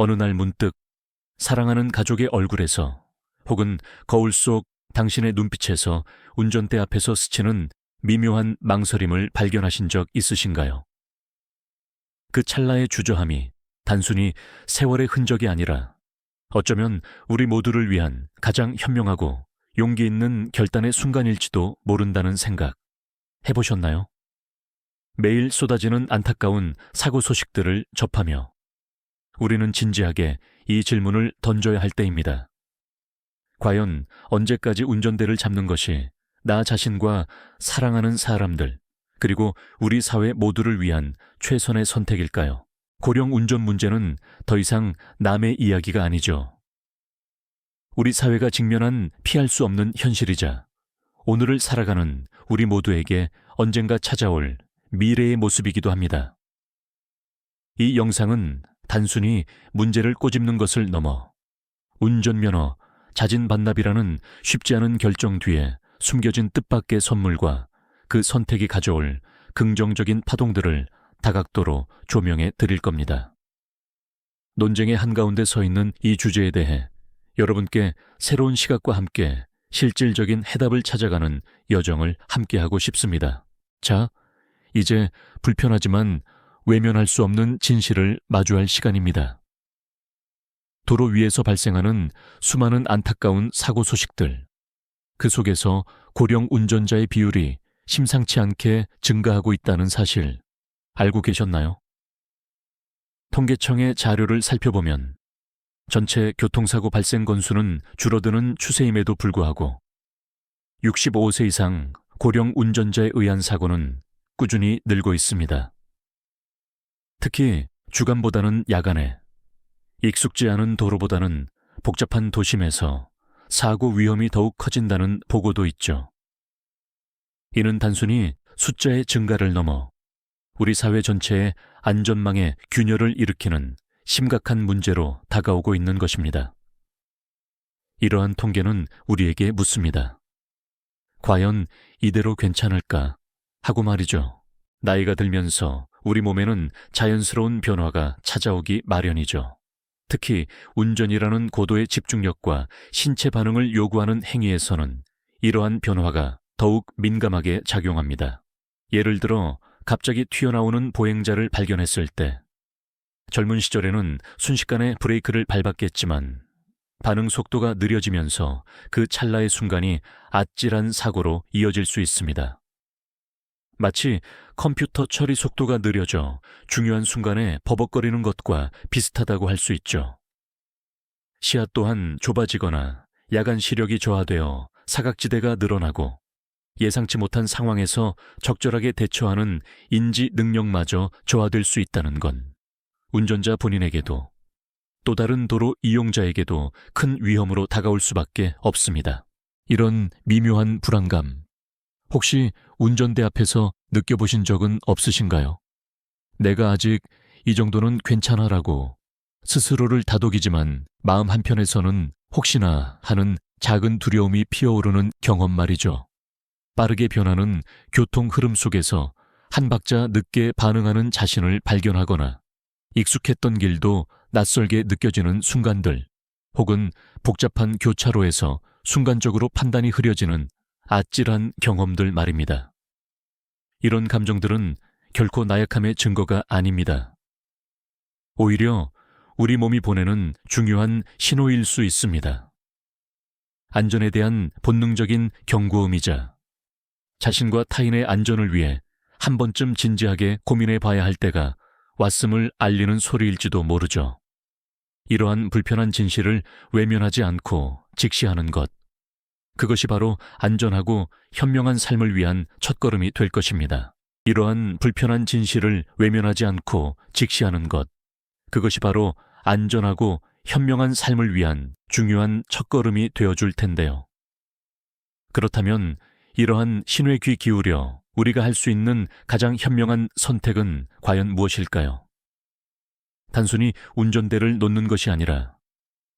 어느 날 문득 사랑하는 가족의 얼굴에서 혹은 거울 속 당신의 눈빛에서 운전대 앞에서 스치는 미묘한 망설임을 발견하신 적 있으신가요? 그 찰나의 주저함이 단순히 세월의 흔적이 아니라 어쩌면 우리 모두를 위한 가장 현명하고 용기 있는 결단의 순간일지도 모른다는 생각 해보셨나요? 매일 쏟아지는 안타까운 사고 소식들을 접하며 우리는 진지하게 이 질문을 던져야 할 때입니다. 과연 언제까지 운전대를 잡는 것이 나 자신과 사랑하는 사람들, 그리고 우리 사회 모두를 위한 최선의 선택일까요? 고령 운전 문제는 더 이상 남의 이야기가 아니죠. 우리 사회가 직면한 피할 수 없는 현실이자 오늘을 살아가는 우리 모두에게 언젠가 찾아올 미래의 모습이기도 합니다. 이 영상은 단순히 문제를 꼬집는 것을 넘어 운전면허 자진 반납이라는 쉽지 않은 결정 뒤에 숨겨진 뜻밖의 선물과 그 선택이 가져올 긍정적인 파동들을 다각도로 조명해 드릴 겁니다. 논쟁의 한가운데 서 있는 이 주제에 대해 여러분께 새로운 시각과 함께 실질적인 해답을 찾아가는 여정을 함께하고 싶습니다. 자, 이제 불편하지만 외면할 수 없는 진실을 마주할 시간입니다. 도로 위에서 발생하는 수많은 안타까운 사고 소식들, 그 속에서 고령 운전자의 비율이 심상치 않게 증가하고 있다는 사실 알고 계셨나요? 통계청의 자료를 살펴보면 전체 교통사고 발생 건수는 줄어드는 추세임에도 불구하고 65세 이상 고령 운전자에 의한 사고는 꾸준히 늘고 있습니다. 특히 주간보다는 야간에, 익숙지 않은 도로보다는 복잡한 도심에서 사고 위험이 더욱 커진다는 보고도 있죠. 이는 단순히 숫자의 증가를 넘어 우리 사회 전체의 안전망에 균열을 일으키는 심각한 문제로 다가오고 있는 것입니다. 이러한 통계는 우리에게 묻습니다. 과연 이대로 괜찮을까 하고 말이죠. 나이가 들면서 우리 몸에는 자연스러운 변화가 찾아오기 마련이죠. 특히 운전이라는 고도의 집중력과 신체 반응을 요구하는 행위에서는 이러한 변화가 더욱 민감하게 작용합니다. 예를 들어 갑자기 튀어나오는 보행자를 발견했을 때 젊은 시절에는 순식간에 브레이크를 밟았겠지만 반응 속도가 느려지면서 그 찰나의 순간이 아찔한 사고로 이어질 수 있습니다. 마치 컴퓨터 처리 속도가 느려져 중요한 순간에 버벅거리는 것과 비슷하다고 할 수 있죠. 시야 또한 좁아지거나 야간 시력이 저하되어 사각지대가 늘어나고 예상치 못한 상황에서 적절하게 대처하는 인지 능력마저 저하될 수 있다는 건 운전자 본인에게도 또 다른 도로 이용자에게도 큰 위험으로 다가올 수밖에 없습니다. 이런 미묘한 불안감, 혹시 운전대 앞에서 느껴보신 적은 없으신가요? 내가 아직 이 정도는 괜찮아라고 스스로를 다독이지만 마음 한편에서는 혹시나 하는 작은 두려움이 피어오르는 경험 말이죠. 빠르게 변하는 교통 흐름 속에서 한 박자 늦게 반응하는 자신을 발견하거나 익숙했던 길도 낯설게 느껴지는 순간들, 혹은 복잡한 교차로에서 순간적으로 판단이 흐려지는 아찔한 경험들 말입니다. 이런 감정들은 결코 나약함의 증거가 아닙니다. 오히려 우리 몸이 보내는 중요한 신호일 수 있습니다. 안전에 대한 본능적인 경고음이자 자신과 타인의 안전을 위해 한 번쯤 진지하게 고민해 봐야 할 때가 왔음을 알리는 소리일지도 모르죠. 이러한 불편한 진실을 외면하지 않고 직시하는 것, 그것이 바로 안전하고 현명한 삶을 위한 첫걸음이 될 것입니다. 이러한 불편한 진실을 외면하지 않고 직시하는 것, 그것이 바로 안전하고 현명한 삶을 위한 중요한 첫걸음이 되어줄 텐데요. 그렇다면 이러한 신호에 귀 기울여 우리가 할 수 있는 가장 현명한 선택은 과연 무엇일까요? 단순히 운전대를 놓는 것이 아니라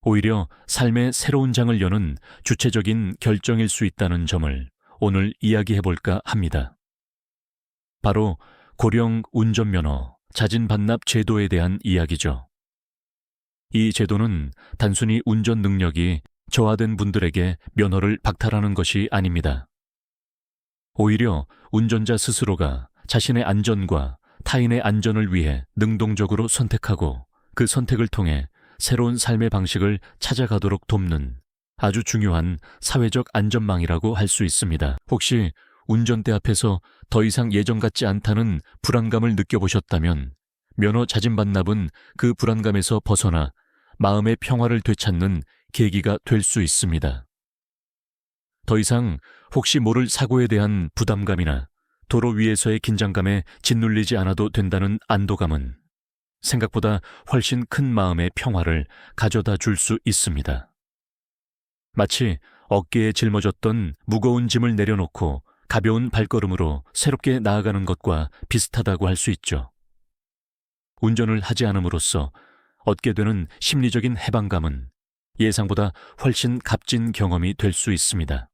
오히려 삶의 새로운 장을 여는 주체적인 결정일 수 있다는 점을 오늘 이야기해볼까 합니다. 바로 고령 운전면허 자진 반납 제도에 대한 이야기죠. 이 제도는 단순히 운전 능력이 저하된 분들에게 면허를 박탈하는 것이 아닙니다. 오히려 운전자 스스로가 자신의 안전과 타인의 안전을 위해 능동적으로 선택하고 그 선택을 통해 새로운 삶의 방식을 찾아가도록 돕는 아주 중요한 사회적 안전망이라고 할 수 있습니다. 혹시 운전대 앞에서 더 이상 예전 같지 않다는 불안감을 느껴보셨다면 면허 자진 반납은 그 불안감에서 벗어나 마음의 평화를 되찾는 계기가 될 수 있습니다. 더 이상 혹시 모를 사고에 대한 부담감이나 도로 위에서의 긴장감에 짓눌리지 않아도 된다는 안도감은 생각보다 훨씬 큰 마음의 평화를 가져다 줄 수 있습니다. 마치 어깨에 짊어졌던 무거운 짐을 내려놓고 가벼운 발걸음으로 새롭게 나아가는 것과 비슷하다고 할 수 있죠. 운전을 하지 않음으로써 얻게 되는 심리적인 해방감은 예상보다 훨씬 값진 경험이 될 수 있습니다.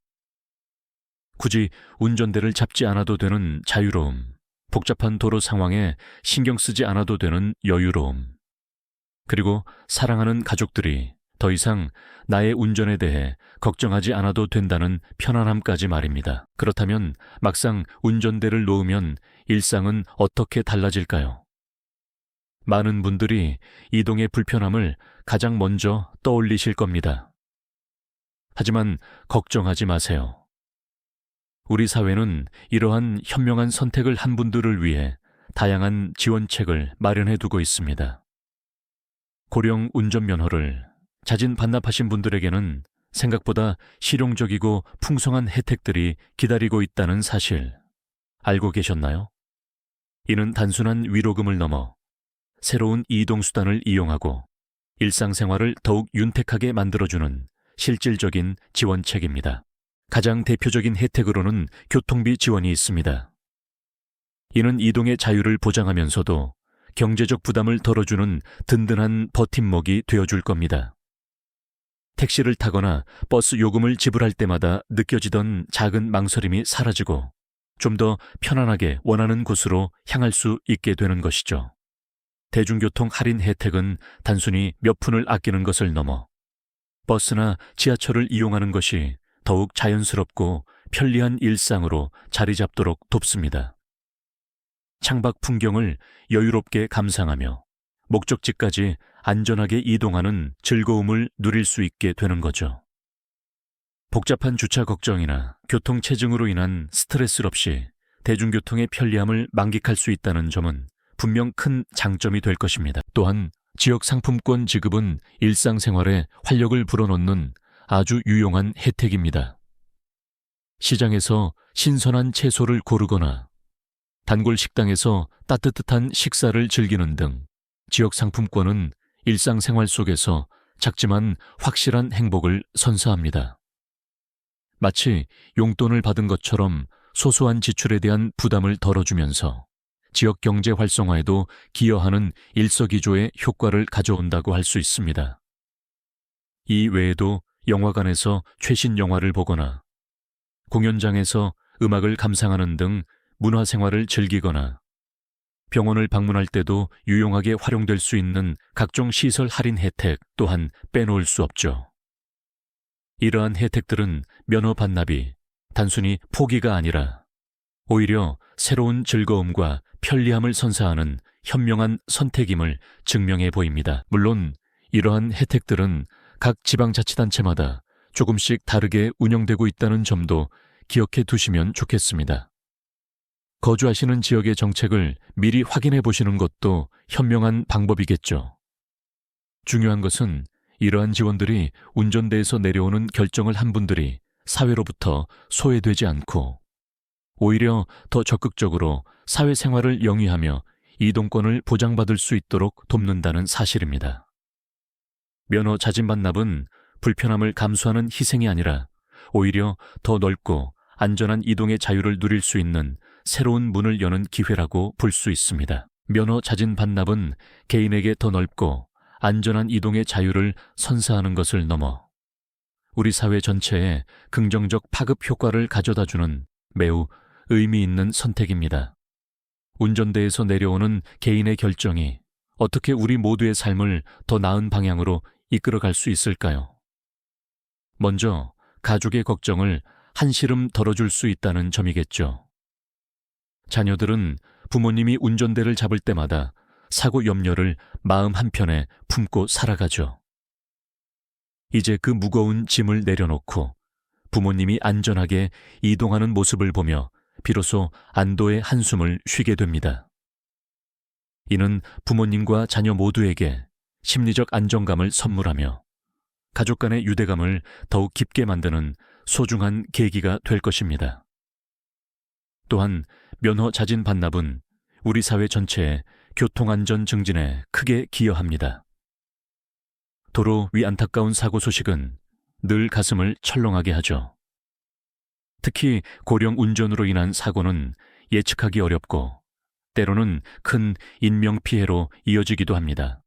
굳이 운전대를 잡지 않아도 되는 자유로움, 복잡한 도로 상황에 신경 쓰지 않아도 되는 여유로움, 그리고 사랑하는 가족들이 더 이상 나의 운전에 대해 걱정하지 않아도 된다는 편안함까지 말입니다. 그렇다면 막상 운전대를 놓으면 일상은 어떻게 달라질까요? 많은 분들이 이동의 불편함을 가장 먼저 떠올리실 겁니다. 하지만 걱정하지 마세요. 우리 사회는 이러한 현명한 선택을 한 분들을 위해 다양한 지원책을 마련해 두고 있습니다. 고령 운전면허를 자진 반납하신 분들에게는 생각보다 실용적이고 풍성한 혜택들이 기다리고 있다는 사실 알고 계셨나요? 이는 단순한 위로금을 넘어 새로운 이동수단을 이용하고 일상생활을 더욱 윤택하게 만들어주는 실질적인 지원책입니다. 가장 대표적인 혜택으로는 교통비 지원이 있습니다. 이는 이동의 자유를 보장하면서도 경제적 부담을 덜어주는 든든한 버팀목이 되어줄 겁니다. 택시를 타거나 버스 요금을 지불할 때마다 느껴지던 작은 망설임이 사라지고 좀 더 편안하게 원하는 곳으로 향할 수 있게 되는 것이죠. 대중교통 할인 혜택은 단순히 몇 푼을 아끼는 것을 넘어 버스나 지하철을 이용하는 것이 더욱 자연스럽고 편리한 일상으로 자리 잡도록 돕습니다. 창밖 풍경을 여유롭게 감상하며 목적지까지 안전하게 이동하는 즐거움을 누릴 수 있게 되는 거죠. 복잡한 주차 걱정이나 교통 체증으로 인한 스트레스 없이 대중교통의 편리함을 만끽할 수 있다는 점은 분명 큰 장점이 될 것입니다. 또한 지역 상품권 지급은 일상생활에 활력을 불어넣는 아주 유용한 혜택입니다. 시장에서 신선한 채소를 고르거나 단골 식당에서 따뜻한 식사를 즐기는 등 지역 상품권은 일상생활 속에서 작지만 확실한 행복을 선사합니다. 마치 용돈을 받은 것처럼 소소한 지출에 대한 부담을 덜어주면서 지역 경제 활성화에도 기여하는 일석이조의 효과를 가져온다고 할 수 있습니다. 이 외에도 영화관에서 최신 영화를 보거나 공연장에서 음악을 감상하는 등 문화생활을 즐기거나 병원을 방문할 때도 유용하게 활용될 수 있는 각종 시설 할인 혜택 또한 빼놓을 수 없죠. 이러한 혜택들은 면허 반납이 단순히 포기가 아니라 오히려 새로운 즐거움과 편리함을 선사하는 현명한 선택임을 증명해 보입니다. 물론 이러한 혜택들은 각 지방자치단체마다 조금씩 다르게 운영되고 있다는 점도 기억해 두시면 좋겠습니다. 거주하시는 지역의 정책을 미리 확인해 보시는 것도 현명한 방법이겠죠. 중요한 것은 이러한 지원들이 운전대에서 내려오는 결정을 한 분들이 사회로부터 소외되지 않고 오히려 더 적극적으로 사회생활을 영위하며 이동권을 보장받을 수 있도록 돕는다는 사실입니다. 면허 자진 반납은 불편함을 감수하는 희생이 아니라 오히려 더 넓고 안전한 이동의 자유를 누릴 수 있는 새로운 문을 여는 기회라고 볼 수 있습니다. 면허 자진 반납은 개인에게 더 넓고 안전한 이동의 자유를 선사하는 것을 넘어 우리 사회 전체에 긍정적 파급 효과를 가져다주는 매우 의미 있는 선택입니다. 운전대에서 내려오는 개인의 결정이 어떻게 우리 모두의 삶을 더 나은 방향으로 이끌어갈 수 있을까요? 먼저 가족의 걱정을 한시름 덜어줄 수 있다는 점이겠죠. 자녀들은 부모님이 운전대를 잡을 때마다 사고 염려를 마음 한편에 품고 살아가죠. 이제 그 무거운 짐을 내려놓고 부모님이 안전하게 이동하는 모습을 보며 비로소 안도의 한숨을 쉬게 됩니다. 이는 부모님과 자녀 모두에게 심리적 안정감을 선물하며 가족 간의 유대감을 더욱 깊게 만드는 소중한 계기가 될 것입니다. 또한 면허 자진 반납은 우리 사회 전체의 교통안전 증진에 크게 기여합니다. 도로 위 안타까운 사고 소식은 늘 가슴을 철렁하게 하죠. 특히 고령 운전으로 인한 사고는 예측하기 어렵고 때로는 큰 인명피해로 이어지기도 합니다.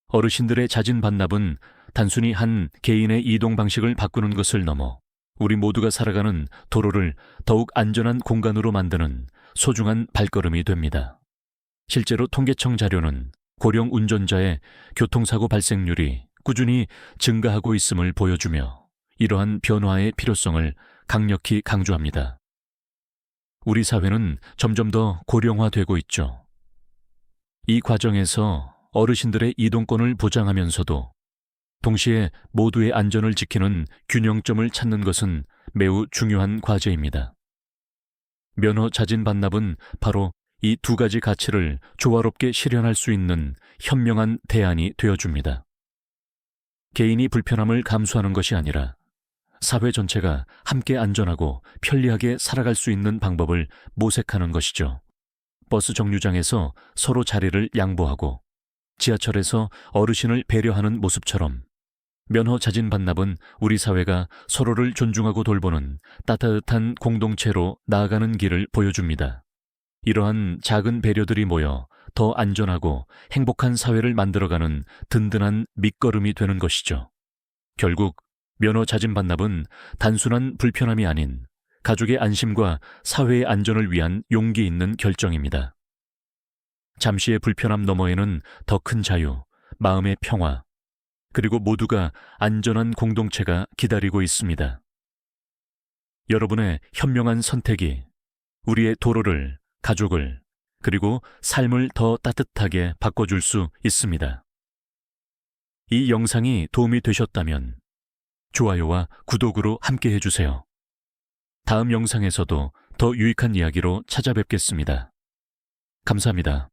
어르신들의 자진 반납은 단순히 한 개인의 이동 방식을 바꾸는 것을 넘어 우리 모두가 살아가는 도로를 더욱 안전한 공간으로 만드는 소중한 발걸음이 됩니다. 실제로 통계청 자료는 고령 운전자의 교통사고 발생률이 꾸준히 증가하고 있음을 보여주며 이러한 변화의 필요성을 강력히 강조합니다. 우리 사회는 점점 더 고령화되고 있죠. 이 과정에서 어르신들의 이동권을 보장하면서도 동시에 모두의 안전을 지키는 균형점을 찾는 것은 매우 중요한 과제입니다. 면허 자진 반납은 바로 이 두 가지 가치를 조화롭게 실현할 수 있는 현명한 대안이 되어줍니다. 개인이 불편함을 감수하는 것이 아니라 사회 전체가 함께 안전하고 편리하게 살아갈 수 있는 방법을 모색하는 것이죠. 버스 정류장에서 서로 자리를 양보하고 지하철에서 어르신을 배려하는 모습처럼 면허 자진 반납은 우리 사회가 서로를 존중하고 돌보는 따뜻한 공동체로 나아가는 길을 보여줍니다. 이러한 작은 배려들이 모여 더 안전하고 행복한 사회를 만들어가는 든든한 밑거름이 되는 것이죠. 결국 면허 자진 반납은 단순한 불편함이 아닌 가족의 안심과 사회의 안전을 위한 용기 있는 결정입니다. 잠시의 불편함 너머에는 더 큰 자유, 마음의 평화, 그리고 모두가 안전한 공동체가 기다리고 있습니다. 여러분의 현명한 선택이 우리의 도로를, 가족을, 그리고 삶을 더 따뜻하게 바꿔줄 수 있습니다. 이 영상이 도움이 되셨다면 좋아요와 구독으로 함께 해주세요. 다음 영상에서도 더 유익한 이야기로 찾아뵙겠습니다. 감사합니다.